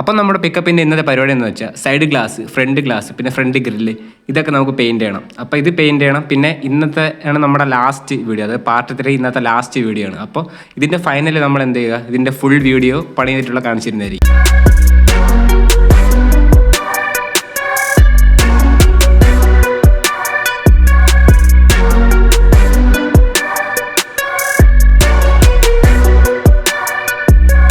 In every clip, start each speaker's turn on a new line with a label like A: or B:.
A: അപ്പം നമ്മുടെ പിക്കപ്പിൻ്റെ ഇന്നത്തെ പരിപാടി എന്ന് വെച്ചാൽ സൈഡ് ഗ്ലാസ്, ഫ്രണ്ട് ഗ്ലാസ്, പിന്നെ ഫ്രണ്ട് ഗ്രില്ല് ഇതൊക്കെ നമുക്ക് പെയിൻറ്റ് ചെയ്യണം. അപ്പോൾ ഇത് പെയിൻറ്റ് ചെയ്യണം. പിന്നെ ഇന്നത്തെ ആണ് നമ്മുടെ ലാസ്റ്റ് വീഡിയോ, അതായത് പാർട്ട് 3 ഇന്നത്തെ ലാസ്റ്റ് വീഡിയോ ആണ്. അപ്പോൾ ഇതിൻ്റെ ഫൈനൽ നമ്മൾ എന്ത് ചെയ്യുക, ഇതിൻ്റെ ഫുൾ വീഡിയോ പണി ചെയ്തിട്ടുള്ള കാണിച്ചിരുന്നതായിരിക്കും.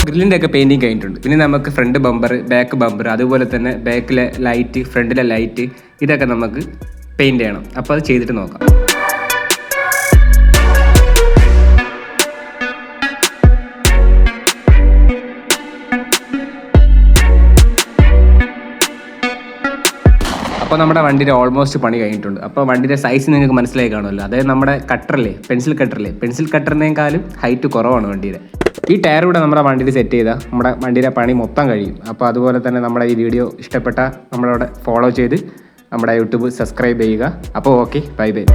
A: ഗ്രില്ലിൻ്റെ ഒക്കെ പെയിൻറ്റിങ് കഴിഞ്ഞിട്ടുണ്ട്. പിന്നെ നമുക്ക് ഫ്രണ്ട് ബമ്പർ, ബാക്ക് ബമ്പർ, അതുപോലെ തന്നെ ബാക്കിലെ ലൈറ്റ്, ഫ്രണ്ടിലെ ലൈറ്റ് ഇതൊക്കെ നമുക്ക് പെയിൻറ്റ് ചെയ്യണം. അപ്പോൾ അത് ചെയ്തിട്ട് നോക്കാം. അപ്പോൾ നമ്മുടെ വണ്ടിയുടെ ഓൾമോസ്റ്റ് പണി കഴിഞ്ഞിട്ടുണ്ട്. അപ്പോൾ വണ്ടിയുടെ സൈസ് നിങ്ങൾക്ക് മനസ്സിലായി കാണുമല്ലോ. അതായത് നമ്മുടെ കട്ടറില്ലേ, പെൻസിൽ കട്ടറിനേക്കാളും ഹൈറ്റ് കുറവാണ് വണ്ടിയുടെ. ഈ ടയർ കൂടെ നമ്മുടെ വണ്ടിയിൽ സെറ്റ് ചെയ്താൽ നമ്മുടെ വണ്ടിയുടെ പണി മൊത്തം കഴിയും. അപ്പോൾ അതുപോലെ തന്നെ നമ്മുടെ ഈ വീഡിയോ ഇഷ്ടപ്പെട്ട നമ്മളവിടെ ഫോളോ ചെയ്ത് നമ്മുടെ യൂട്യൂബ് സബ്സ്ക്രൈബ് ചെയ്യുക. അപ്പോൾ ഓക്കെ, ബൈ ബൈ.